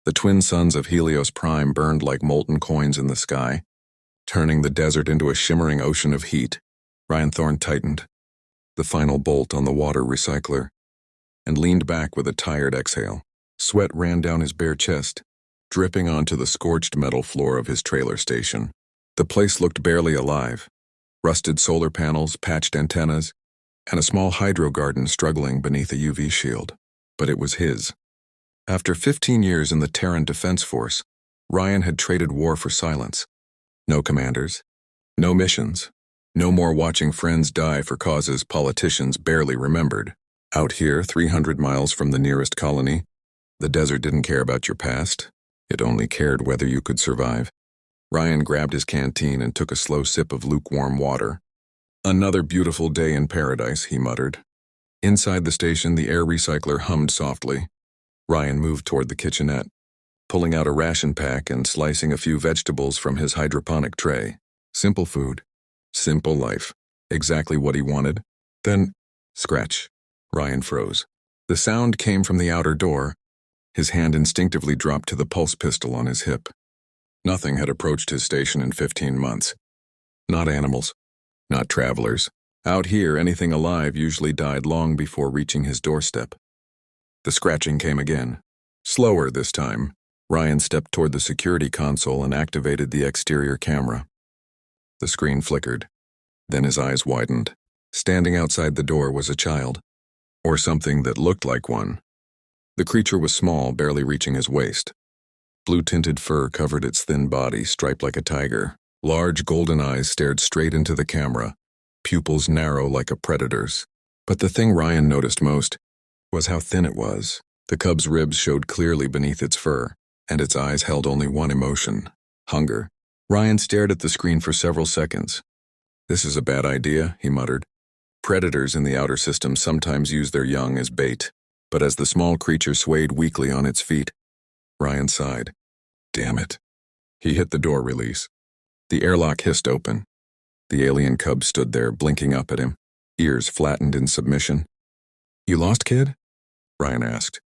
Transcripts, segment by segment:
The twin suns of Helios Prime burned like molten coins in the sky, turning the desert into a shimmering ocean of heat. Ryan Thorne tightened the final bolt on the water recycler and leaned back with a tired exhale. Sweat ran down his bare chest, dripping onto the scorched metal floor of his trailer station. The place looked barely alive. Rusted solar panels, patched antennas, and a small hydro garden struggling beneath a UV shield. But it was his. After 15 years in the Terran Defense Force, Ryan had traded war for silence. No commanders, no missions, no more watching friends die for causes politicians barely remembered. Out here, 300 miles from the nearest colony, the desert didn't care about your past. It only cared whether you could survive. Ryan grabbed his canteen and took a slow sip of lukewarm water. Another beautiful day in paradise, he muttered. Inside the station, the air recycler hummed softly. Ryan moved toward the kitchenette, pulling out a ration pack and slicing a few vegetables from his hydroponic tray. Simple food. Simple life. Exactly what he wanted. Then, scratch. Ryan froze. The sound came from the outer door. His hand instinctively dropped to the pulse pistol on his hip. Nothing had approached his station in 15 months. Not animals. Not travelers. Out here, anything alive usually died long before reaching his doorstep. The scratching came again. Slower this time. Ryan stepped toward the security console and activated the exterior camera. The screen flickered. Then his eyes widened. Standing outside the door was a child. Or something that looked like one. The creature was small, barely reaching his waist. Blue-tinted fur covered its thin body, striped like a tiger. Large golden eyes stared straight into the camera, pupils narrow like a predator's. But the thing Ryan noticed most was how thin it was. The cub's ribs showed clearly beneath its fur, and its eyes held only one emotion: hunger. Ryan stared at the screen for several seconds. "This is a bad idea," he muttered. Predators in the outer system sometimes use their young as bait, but as the small creature swayed weakly on its feet, Ryan sighed. Damn it. He hit the door release. The airlock hissed open. The alien cub stood there, blinking up at him, ears flattened in submission. "You lost, kid?" Ryan asked.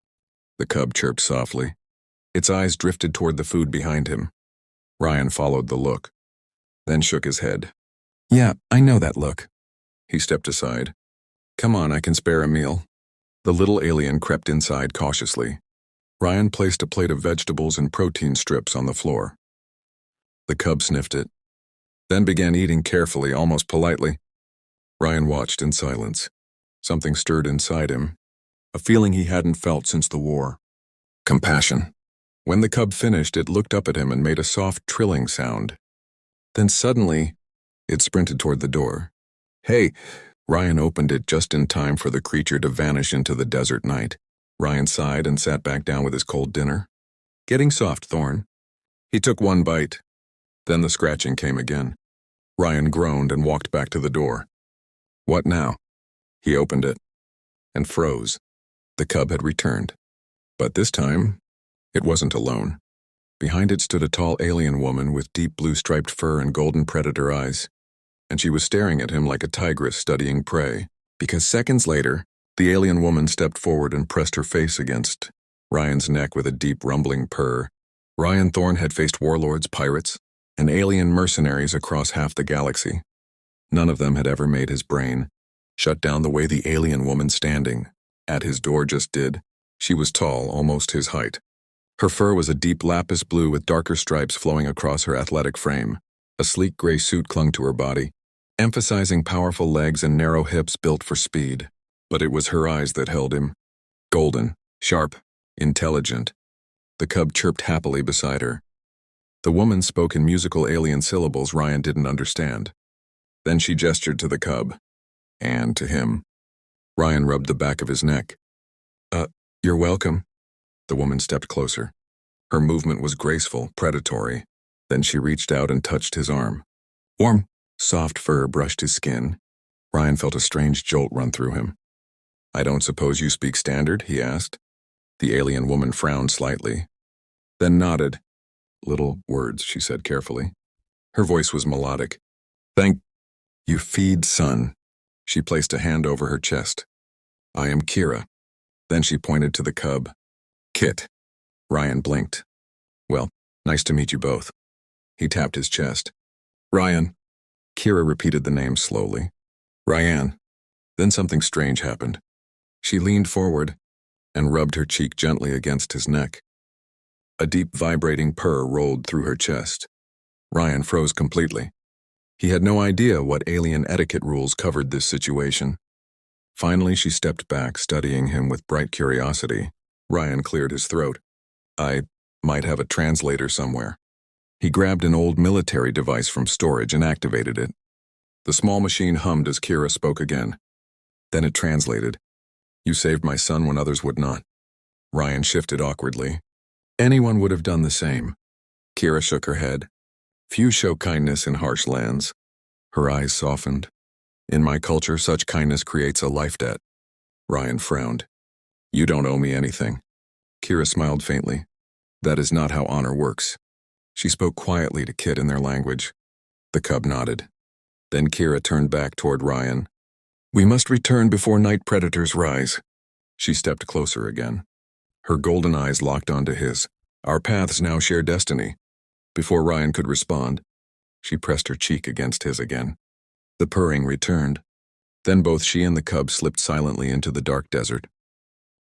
The cub chirped softly. Its eyes drifted toward the food behind him. Ryan followed the look, then shook his head. "Yeah, I know that look." He stepped aside. "Come on, I can spare a meal." The little alien crept inside cautiously. Ryan placed a plate of vegetables and protein strips on the floor. The cub sniffed it, then began eating carefully, almost politely. Ryan watched in silence. Something stirred inside him, a feeling he hadn't felt since the war. Compassion. When the cub finished, it looked up at him and made a soft trilling sound. Then suddenly, it sprinted toward the door. "Hey!" Ryan opened it just in time for the creature to vanish into the desert night. Ryan sighed and sat back down with his cold dinner. "Getting soft, Thorne." He took one bite. Then the scratching came again. Ryan groaned and walked back to the door. What now? He opened it and froze. The cub had returned. But this time, it wasn't alone. Behind it stood a tall alien woman with deep blue striped fur and golden predator eyes. And she was staring at him like a tigress studying prey. Because seconds later, the alien woman stepped forward and pressed her face against Ryan's neck with a deep rumbling purr. Ryan Thorne had faced warlords, pirates, and alien mercenaries across half the galaxy. None of them had ever made his brain shut down the way the alien woman standing at his door just did. She was tall, almost his height. Her fur was a deep lapis blue with darker stripes flowing across her athletic frame. A sleek gray suit clung to her body, emphasizing powerful legs and narrow hips built for speed. But it was her eyes that held him. Golden, sharp, intelligent. The cub chirped happily beside her. The woman spoke in musical alien syllables Ryan didn't understand. Then she gestured to the cub. And to him. Ryan rubbed the back of his neck. You're welcome." The woman stepped closer. Her movement was graceful, predatory. Then she reached out and touched his arm. Warm, soft fur brushed his skin. Ryan felt a strange jolt run through him. "I don't suppose you speak standard?" he asked. The alien woman frowned slightly, then nodded. "Little words," she said carefully. Her voice was melodic. "Thank you, feed son." She placed a hand over her chest. "I am Kira." Then she pointed to the cub. "Kit." Ryan blinked. Well, nice to meet you both. He tapped his chest. Ryan. Kira repeated the name slowly. Ryan. Then something strange happened. She leaned forward and rubbed her cheek gently against his neck. A deep vibrating purr rolled through her chest. Ryan froze completely. He had no idea what alien etiquette rules covered this situation. Finally, she stepped back, studying him with bright curiosity. Ryan cleared his throat. I might have a translator somewhere. He grabbed an old military device from storage and activated it. The small machine hummed as Kira spoke again. Then it translated. You saved my son when others would not. Ryan shifted awkwardly. Anyone would have done the same. Kira shook her head. Few show kindness in harsh lands. Her eyes softened. In my culture, such kindness creates a life debt. Ryan frowned. You don't owe me anything. Kira smiled faintly. That is not how honor works. She spoke quietly to Kit in their language. The cub nodded. Then Kira turned back toward Ryan. We must return before night predators rise. She stepped closer again. Her golden eyes locked onto his. Our paths now share destiny. Before Ryan could respond, she pressed her cheek against his again. The purring returned. Then both she and the cub slipped silently into the dark desert.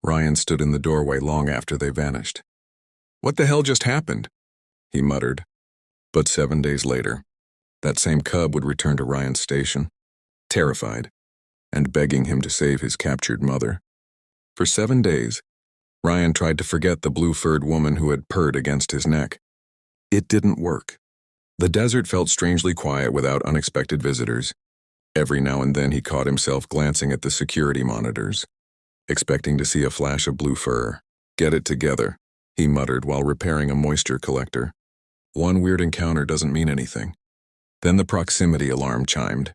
Ryan stood in the doorway long after they vanished. What the hell just happened? He muttered. But 7 days later, that same cub would return to Ryan's station, terrified, and begging him to save his captured mother. For 7 days, Ryan tried to forget the blue-furred woman who had purred against his neck. It didn't work. The desert felt strangely quiet without unexpected visitors. Every now and then he caught himself glancing at the security monitors, expecting to see a flash of blue fur. Get it together, he muttered while repairing a moisture collector. One weird encounter doesn't mean anything. Then the proximity alarm chimed.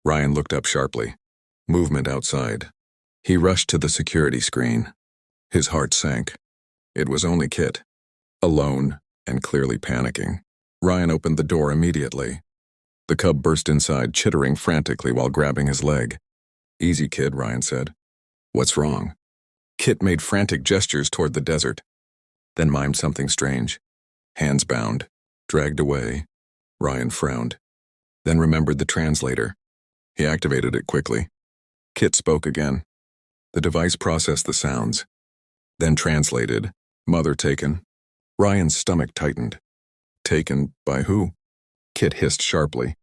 Ryan looked up sharply. Movement outside. He rushed to the security screen. His heart sank. It was only Kit. Alone and clearly panicking. Ryan opened the door immediately. The cub burst inside, chittering frantically while grabbing his leg. Easy, kid, Ryan said. What's wrong? Kit made frantic gestures toward the desert, then mimed something strange. Hands bound, dragged away. Ryan frowned, then remembered the translator. He activated it quickly. Kit spoke again. The device processed the sounds, then translated. Mother taken. Ryan's stomach tightened. Taken by who? Kit hissed sharply.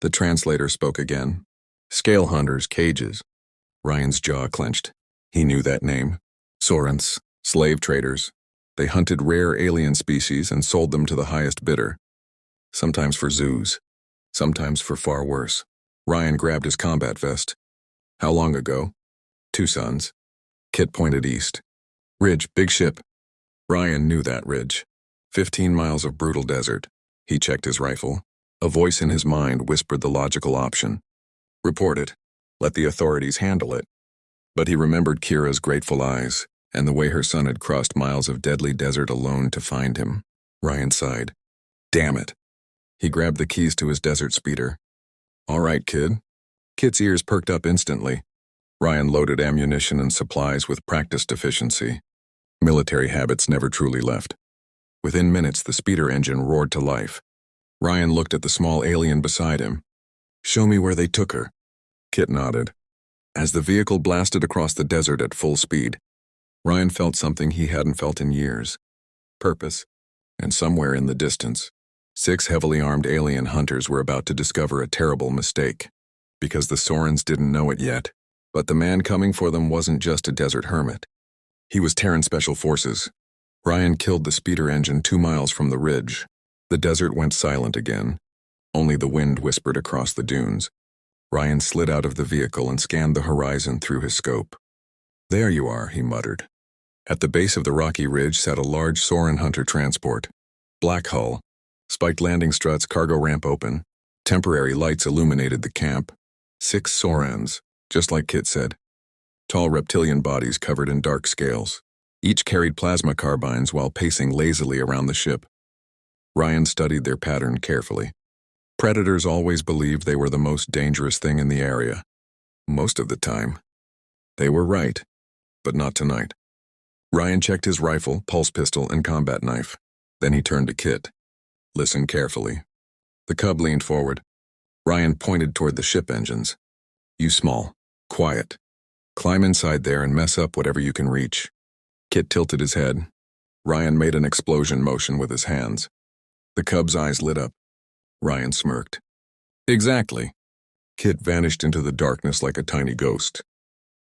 The translator spoke again. Scale hunters, cages. Ryan's jaw clenched. He knew that name. Sorents, slave traders. They hunted rare alien species and sold them to the highest bidder. Sometimes for zoos, sometimes for far worse. Ryan grabbed his combat vest. How long ago? 2 sons. Kit pointed east. Ridge, big ship. Ryan knew that ridge. 15 miles of brutal desert. He checked his rifle. A voice in his mind whispered the logical option. Report it. Let the authorities handle it. But he remembered Kira's grateful eyes and the way her son had crossed miles of deadly desert alone to find him. Ryan sighed. Damn it. He grabbed the keys to his desert speeder. All right, kid. Kit's ears perked up instantly. Ryan loaded ammunition and supplies with practiced efficiency. Military habits never truly left. Within minutes, the speeder engine roared to life. Ryan looked at the small alien beside him. Show me where they took her. Kit nodded. As the vehicle blasted across the desert at full speed, Ryan felt something he hadn't felt in years. Purpose. And somewhere in the distance, 6 heavily armed alien hunters were about to discover a terrible mistake. Because the Sorens didn't know it yet, but the man coming for them wasn't just a desert hermit. He was Terran Special Forces. Ryan killed the speeder engine 2 miles from the ridge. The desert went silent again. Only the wind whispered across the dunes. Ryan slid out of the vehicle and scanned the horizon through his scope. There you are, he muttered. At the base of the rocky ridge sat a large Soren hunter transport. Black hull, spiked landing struts, cargo ramp open. Temporary lights illuminated the camp. 6 Sorens, just like Kit said. Tall reptilian bodies covered in dark scales. Each carried plasma carbines while pacing lazily around the ship. Ryan studied their pattern carefully. Predators always believed they were the most dangerous thing in the area. Most of the time. They were right, but not tonight. Ryan checked his rifle, pulse pistol, and combat knife. Then he turned to Kit. Listen carefully. The cub leaned forward. Ryan pointed toward the ship engines. You small, quiet. Climb inside there and mess up whatever you can reach. Kit tilted his head. Ryan made an explosion motion with his hands. The cub's eyes lit up. Ryan smirked. Exactly. Kit vanished into the darkness like a tiny ghost.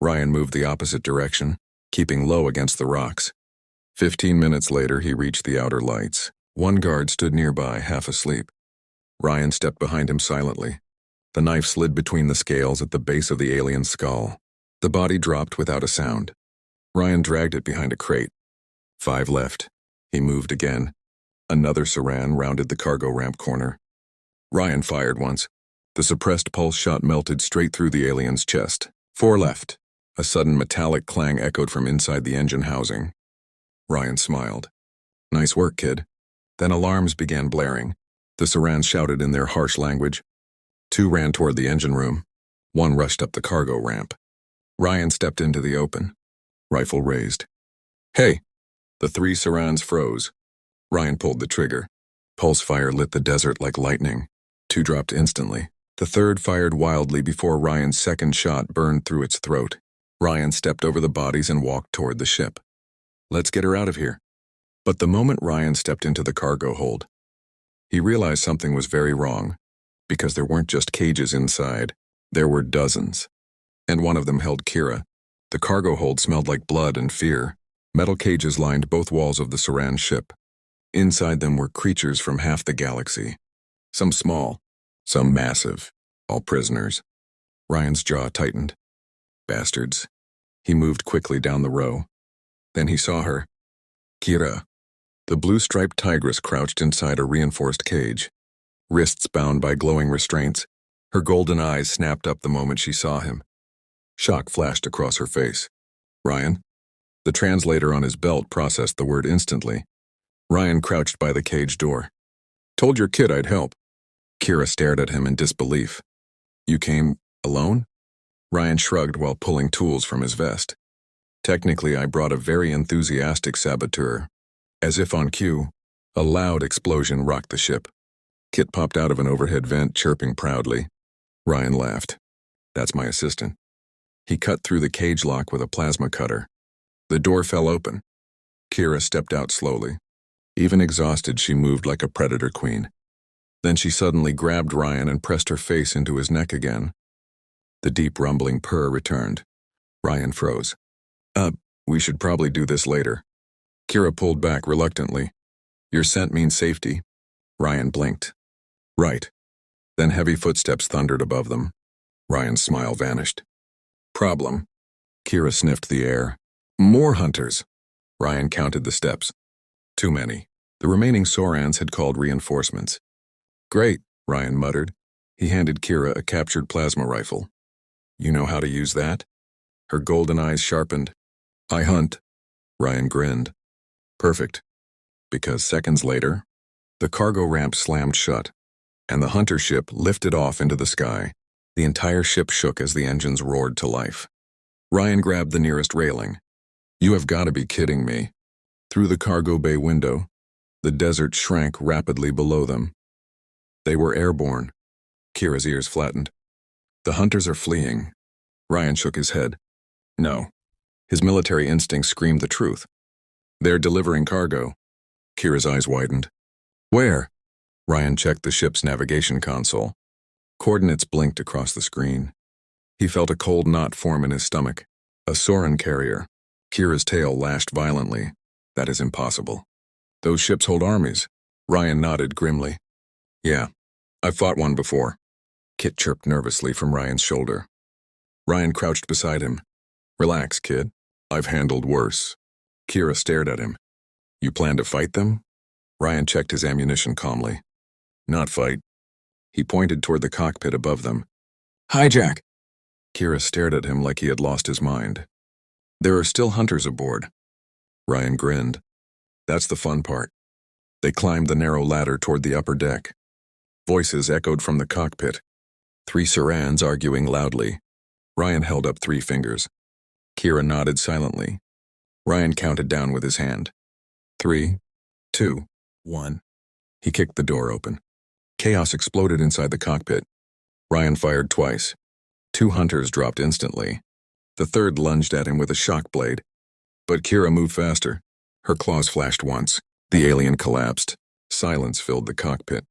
Ryan moved the opposite direction, keeping low against the rocks. 15 minutes later, he reached the outer lights. One guard stood nearby, half asleep. Ryan stepped behind him silently. The knife slid between the scales at the base of the alien's skull. The body dropped without a sound. Ryan dragged it behind a crate. 5 left. He moved again. Another Saran rounded the cargo ramp corner. Ryan fired once. The suppressed pulse shot melted straight through the alien's chest. 4 left. A sudden metallic clang echoed from inside the engine housing. Ryan smiled. Nice work, kid. Then alarms began blaring. The Sarans shouted in their harsh language. 2 ran toward the engine room. 1 rushed up the cargo ramp. Ryan stepped into the open. Rifle raised. Hey! The 3 Sarans froze. Ryan pulled the trigger. Pulse fire lit the desert like lightning. 2 dropped instantly. The 3rd fired wildly before Ryan's second shot burned through its throat. Ryan stepped over the bodies and walked toward the ship. Let's get her out of here. But the moment Ryan stepped into the cargo hold, he realized something was very wrong, because there weren't just cages inside, there were dozens. And one of them held Kira. The cargo hold smelled like blood and fear. Metal cages lined both walls of the Saran ship. Inside them were creatures from half the galaxy. Some small, some massive, all prisoners. Ryan's jaw tightened. Bastards. He moved quickly down the row. Then he saw her. Kira. The blue-striped tigress crouched inside a reinforced cage. Wrists bound by glowing restraints, her golden eyes snapped up the moment she saw him. Shock flashed across her face. Ryan? The translator on his belt processed the word instantly. Ryan crouched by the cage door. Told your kid I'd help. Kira stared at him in disbelief. You came alone? Ryan shrugged while pulling tools from his vest. Technically, I brought a very enthusiastic saboteur. As if on cue, a loud explosion rocked the ship. Kit popped out of an overhead vent, chirping proudly. Ryan laughed. That's my assistant. He cut through the cage lock with a plasma cutter. The door fell open. Kira stepped out slowly. Even exhausted, she moved like a predator queen. Then she suddenly grabbed Ryan and pressed her face into his neck again. The deep rumbling purr returned. Ryan froze. We should probably do this later. Kira pulled back reluctantly. Your scent means safety. Ryan blinked. Right. Then heavy footsteps thundered above them. Ryan's smile vanished. Problem. Kira sniffed the air. More hunters. Ryan counted the steps. Too many. The remaining Sorans had called reinforcements. Great, Ryan muttered. He handed Kira a captured plasma rifle. You know how to use that? Her golden eyes sharpened. I hunt. Ryan grinned. Perfect. Because seconds later, the cargo ramp slammed shut, and the hunter ship lifted off into the sky. The entire ship shook as the engines roared to life. Ryan grabbed the nearest railing. You have got to be kidding me. Through the cargo bay window, the desert shrank rapidly below them. They were airborne. Kira's ears flattened. The hunters are fleeing. Ryan shook his head. No. His military instinct screamed the truth. They're delivering cargo. Kira's eyes widened. Where? Ryan checked the ship's navigation console. Coordinates blinked across the screen. He felt a cold knot form in his stomach. A Soran carrier. Kira's tail lashed violently. That is impossible. Those ships hold armies. Ryan nodded grimly. Yeah, I've fought one before. Kit chirped nervously from Ryan's shoulder. Ryan crouched beside him. Relax, kid. I've handled worse. Kira stared at him. You plan to fight them? Ryan checked his ammunition calmly. Not fight. He pointed toward the cockpit above them. Hijack! Kira stared at him like he had lost his mind. There are still hunters aboard. Ryan grinned. That's the fun part. They climbed the narrow ladder toward the upper deck. Voices echoed from the cockpit. 3 Sarans arguing loudly. Ryan held up 3 fingers. Kira nodded silently. Ryan counted down with his hand. 3, 2, One. He kicked the door open. Chaos exploded inside the cockpit. Ryan fired twice. 2 hunters dropped instantly. The third lunged at him with a shock blade. But Kira moved faster. Her claws flashed once. The alien collapsed. Silence filled the cockpit.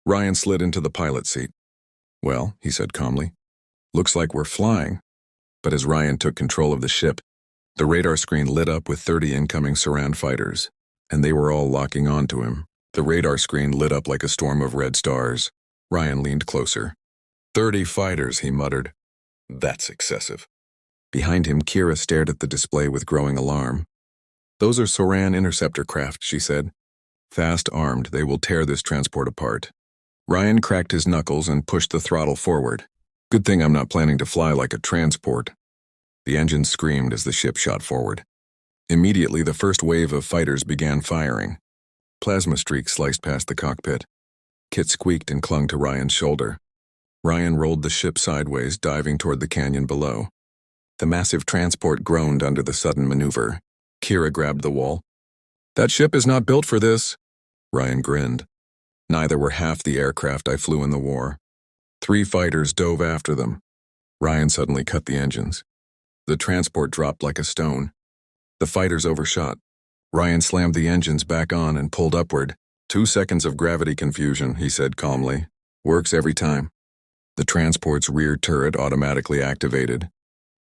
Ryan slid into the pilot seat. "Well," he said calmly, "looks like we're flying." But as Ryan took control of the ship, the radar screen lit up with 30 incoming surround fighters, and they were all locking onto him. The radar screen lit up like a storm of red stars. Ryan leaned closer. 30 fighters, he muttered. That's excessive. Behind him, Kira stared at the display with growing alarm. "Those are Soran interceptor craft," she said. "Fast armed, they will tear this transport apart." Ryan cracked his knuckles and pushed the throttle forward. "Good thing I'm not planning to fly like a transport." The engines screamed as the ship shot forward. Immediately, the first wave of fighters began firing. Plasma streaks sliced past the cockpit. Kit squeaked and clung to Ryan's shoulder. Ryan rolled the ship sideways, diving toward the canyon below. The massive transport groaned under the sudden maneuver. Kira grabbed the wall. "That ship is not built for this." Ryan grinned. "Neither were half the aircraft I flew in the war." 3 fighters dove after them. Ryan suddenly cut the engines. The transport dropped like a stone. The fighters overshot. Ryan slammed the engines back on and pulled upward. 2 seconds of gravity confusion, he said calmly. "Works every time." The transport's rear turret automatically activated.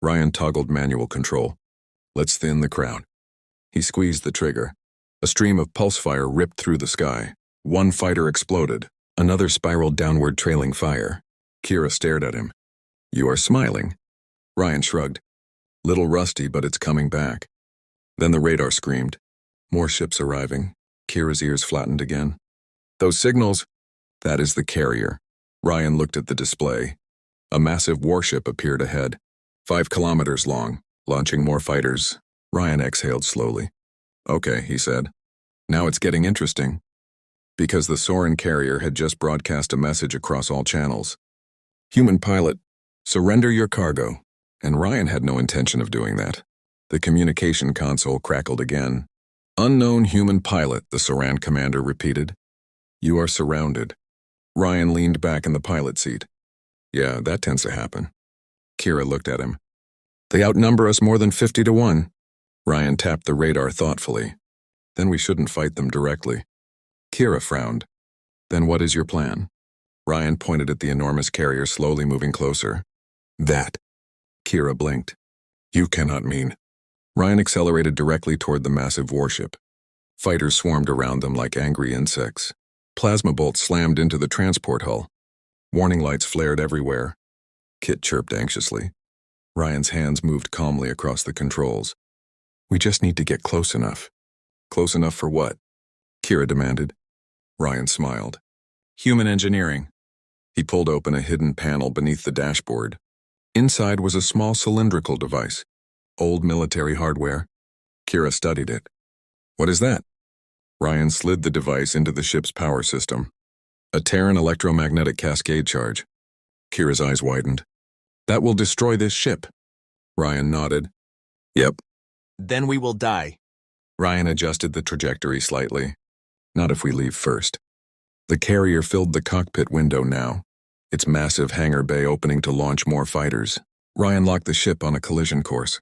Ryan toggled manual control. "Let's thin the crowd." He squeezed the trigger. A stream of pulse fire ripped through the sky. 1 fighter exploded. Another spiraled downward, trailing fire. Kira stared at him. "You are smiling." Ryan shrugged. "Little rusty, but it's coming back." Then the radar screamed. More ships arriving. Kira's ears flattened again. "Those signals—" "That is the carrier." Ryan looked at the display. A massive warship appeared ahead. 5 kilometers long, launching more fighters. Ryan exhaled slowly. "Okay," he said. "Now it's getting interesting." Because the Soran carrier had just broadcast a message across all channels. "Human pilot, surrender your cargo." And Ryan had no intention of doing that. The communication console crackled again. "Unknown human pilot," the Soran commander repeated. "You are surrounded." Ryan leaned back in the pilot seat. "Yeah, that tends to happen." Kira looked at him. "They outnumber us more than 50 to 1. Ryan tapped the radar thoughtfully. "Then we shouldn't fight them directly." Kira frowned. "Then what is your plan?" Ryan pointed at the enormous carrier slowly moving closer. "That." Kira blinked. "You cannot mean." Ryan accelerated directly toward the massive warship. Fighters swarmed around them like angry insects. Plasma bolts slammed into the transport hull. Warning lights flared everywhere. Kit chirped anxiously. Ryan's hands moved calmly across the controls. "We just need to get close enough." "Close enough for what?" Kira demanded. Ryan smiled. "Human engineering." He pulled open a hidden panel beneath the dashboard. Inside was a small cylindrical device. Old military hardware. Kira studied it. "What is that?" Ryan slid the device into the ship's power system. "A Terran electromagnetic cascade charge." Kira's eyes widened. "That will destroy this ship." Ryan nodded. "Yep." "Then we will die." Ryan adjusted the trajectory slightly. "Not if we leave first." The carrier filled the cockpit window now, its massive hangar bay opening to launch more fighters. Ryan locked the ship on a collision course.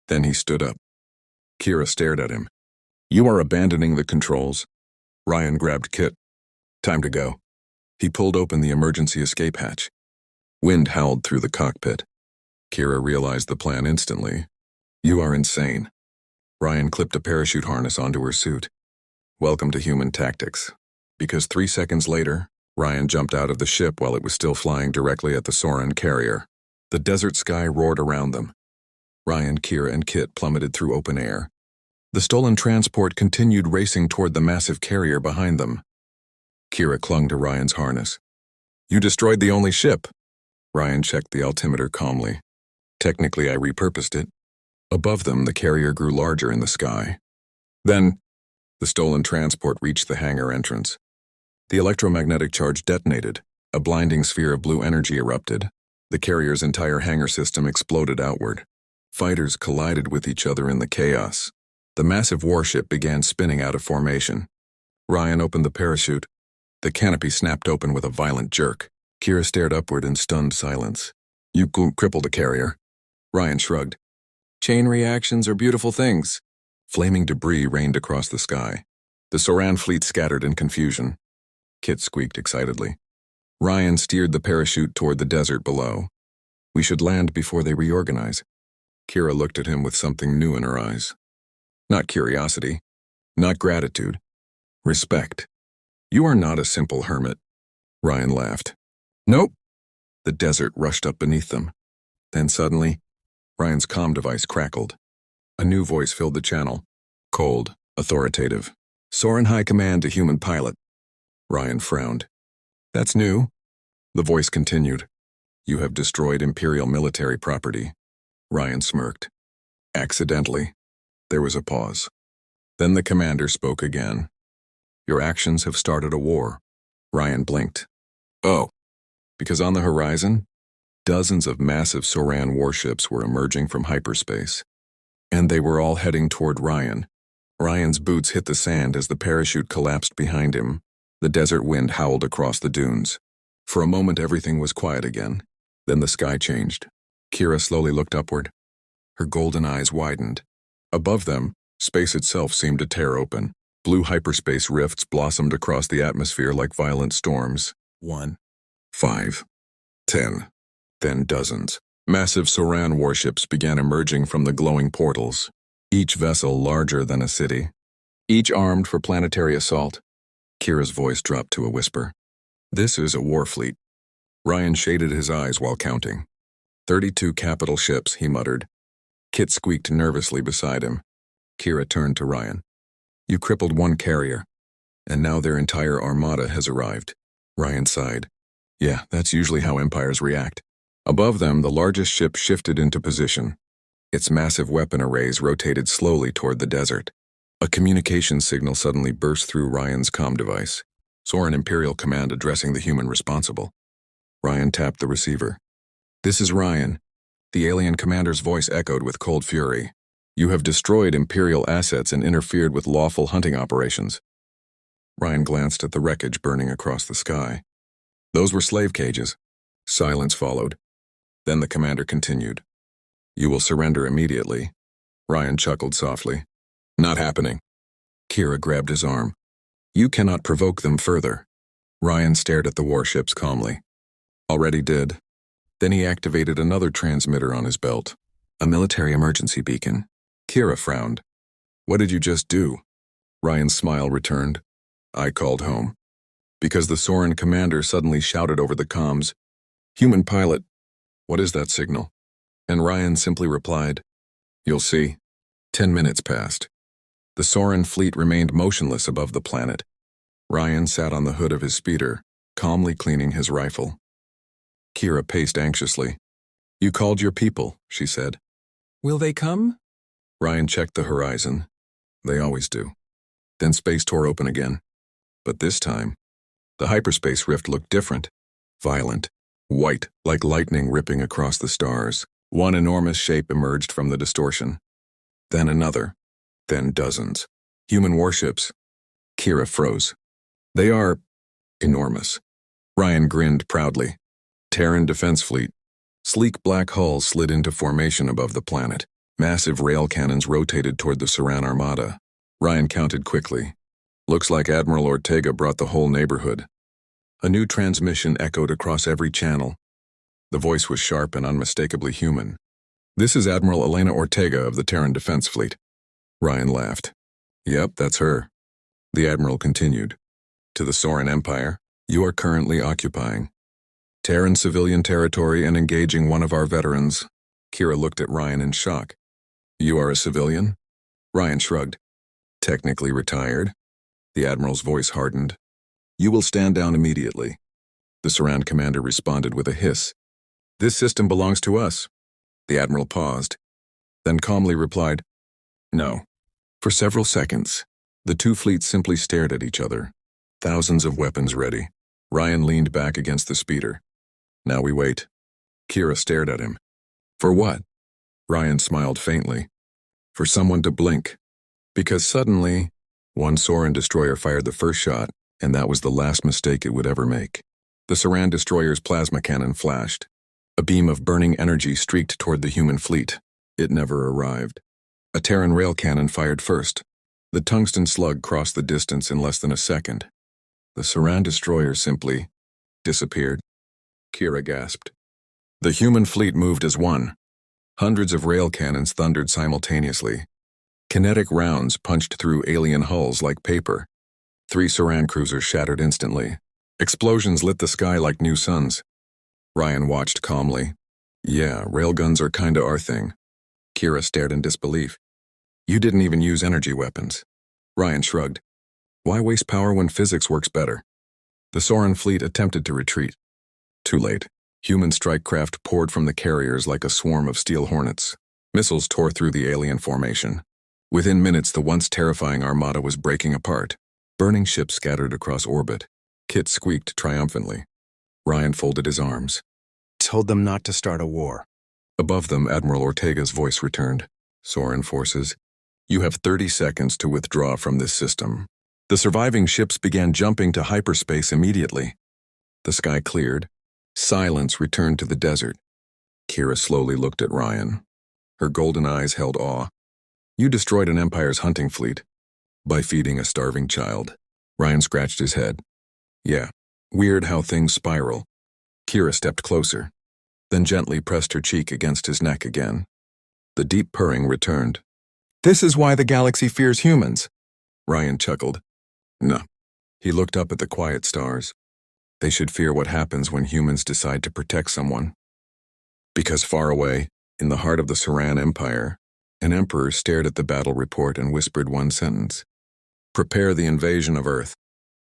Then he stood up. Kira stared at him. "You are abandoning the controls." Ryan grabbed Kit. "Time to go." He pulled open the emergency escape hatch. Wind howled through the cockpit. Kira realized the plan instantly. "You are insane." Ryan clipped a parachute harness onto her suit. "Welcome to human tactics." Because 3 seconds later, Ryan jumped out of the ship while it was still flying directly at the Soran carrier. The desert sky roared around them. Ryan, Kira, and Kit plummeted through open air. The stolen transport continued racing toward the massive carrier behind them. Kira clung to Ryan's harness. "You destroyed the only ship." Ryan checked the altimeter calmly. "Technically, I repurposed it." Above them, the carrier grew larger in the sky. Then, the stolen transport reached the hangar entrance. The electromagnetic charge detonated. A blinding sphere of blue energy erupted. The carrier's entire hangar system exploded outward. Fighters collided with each other in the chaos. The massive warship began spinning out of formation. Ryan opened the parachute. The canopy snapped open with a violent jerk. Kira stared upward in stunned silence. You crippled a carrier. Ryan shrugged. Chain reactions are beautiful things. Flaming debris rained across the sky. The Soran fleet scattered in confusion. Kit squeaked excitedly. Ryan steered the parachute toward the desert below. We should land before they reorganize. Kira looked at him with something new in her eyes. Not curiosity. Not gratitude. Respect. You are not a simple hermit. Ryan laughed. Nope. The desert rushed up beneath them. Then suddenly, Ryan's comm device crackled. A new voice filled the channel. Cold, authoritative. Soren High Command to human pilot. Ryan frowned. That's new. The voice continued. You have destroyed Imperial military property. Ryan smirked. Accidentally. There was a pause. Then the commander spoke again. Your actions have started a war. Ryan blinked. Oh. Because on the horizon, dozens of massive Soran warships were emerging from hyperspace. And they were all heading toward Ryan. Ryan's boots hit the sand as the parachute collapsed behind him. The desert wind howled across the dunes. For a moment everything was quiet again. Then the sky changed. Kira slowly looked upward. Her golden eyes widened. Above them, space itself seemed to tear open. Blue hyperspace rifts blossomed across the atmosphere like violent storms. 1, 5, 10, then dozens. Massive Soran warships began emerging from the glowing portals, each vessel larger than a city, each armed for planetary assault. Kira's voice dropped to a whisper. This is a war fleet. Ryan shaded his eyes while counting. 32 capital ships, he muttered. Kit squeaked nervously beside him. Kira turned to Ryan. You crippled one carrier, and now their entire armada has arrived. Ryan sighed. Yeah, that's usually how empires react. Above them, the largest ship shifted into position. Its massive weapon arrays rotated slowly toward the desert. A communication signal suddenly burst through Ryan's comm device. Soren Imperial Command addressing the human responsible. Ryan tapped the receiver. This is Ryan. The alien commander's voice echoed with cold fury. You have destroyed Imperial assets and interfered with lawful hunting operations. Ryan glanced at the wreckage burning across the sky. Those were slave cages. Silence followed. Then the commander continued. You will surrender immediately. Ryan chuckled softly. Not happening. Kira grabbed his arm. You cannot provoke them further. Ryan stared at the warships calmly. Already did. Then he activated another transmitter on his belt. A military emergency beacon. Kira frowned. What did you just do? Ryan's smile returned. I called home. Because the Soren commander suddenly shouted over the comms, Human pilot, what is that signal? And Ryan simply replied, You'll see. 10 minutes passed. The Soren fleet remained motionless above the planet. Ryan sat on the hood of his speeder, calmly cleaning his rifle. Kira paced anxiously. You called your people, she said. Will they come? Ryan checked the horizon. They always do. Then space tore open again. But this time, the hyperspace rift looked different. Violent. White, like lightning ripping across the stars. One enormous shape emerged from the distortion. Then another. Then dozens. Human warships. Kira froze. They are enormous. Ryan grinned proudly. Terran defense fleet. Sleek black hulls slid into formation above the planet. Massive rail cannons rotated toward the Soran armada. Ryan counted quickly. Looks like Admiral Ortega brought the whole neighborhood. A new transmission echoed across every channel. The voice was sharp and unmistakably human. This is Admiral Elena Ortega of the Terran Defense Fleet. Ryan laughed. Yep, that's her. The Admiral continued. To the Soren Empire, you are currently occupying Terran civilian territory and engaging one of our veterans. Kira looked at Ryan in shock. You are a civilian? Ryan shrugged. Technically retired. The Admiral's voice hardened. You will stand down immediately. The Soran commander responded with a hiss. This system belongs to us. The Admiral paused, then calmly replied, No. For several seconds, the two fleets simply stared at each other, thousands of weapons ready. Ryan leaned back against the speeder. Now we wait. Kira stared at him. For what? Ryan smiled faintly. For someone to blink. Because suddenly, One Soran destroyer fired the first shot, and that was the last mistake it would ever make. The Saran destroyer's plasma cannon flashed. A beam of burning energy streaked toward the human fleet. It never arrived. A Terran rail cannon fired first. The tungsten slug crossed the distance in less than a second. The Saran destroyer simply disappeared. Kira gasped. The human fleet moved as one. Hundreds of rail cannons thundered simultaneously. Kinetic rounds punched through alien hulls like paper. 3 Saran cruisers shattered instantly. Explosions lit the sky like new suns. Ryan watched calmly. Yeah, railguns are kinda our thing. Kira stared in disbelief. You didn't even use energy weapons. Ryan shrugged. Why waste power when physics works better? The Soran fleet attempted to retreat. Too late. Human strike craft poured from the carriers like a swarm of steel hornets. Missiles tore through the alien formation. Within minutes, the once terrifying armada was breaking apart. Burning ships scattered across orbit. Kit squeaked triumphantly. Ryan folded his arms. Told them not to start a war. Above them, Admiral Ortega's voice returned. Soran forces, you have 30 seconds to withdraw from this system. The surviving ships began jumping to hyperspace immediately. The sky cleared. Silence returned to the desert. Kira slowly looked at Ryan. Her golden eyes held awe. You destroyed an Empire's hunting fleet. By feeding a starving child. Ryan scratched his head. Yeah, weird how things spiral. Kira stepped closer, then gently pressed her cheek against his neck again. The deep purring returned. This is why the galaxy fears humans. Ryan chuckled. No. He looked up at the quiet stars. They should fear what happens when humans decide to protect someone. Because far away, in the heart of the Saran Empire, an emperor stared at the battle report and whispered one sentence. Prepare the invasion of Earth.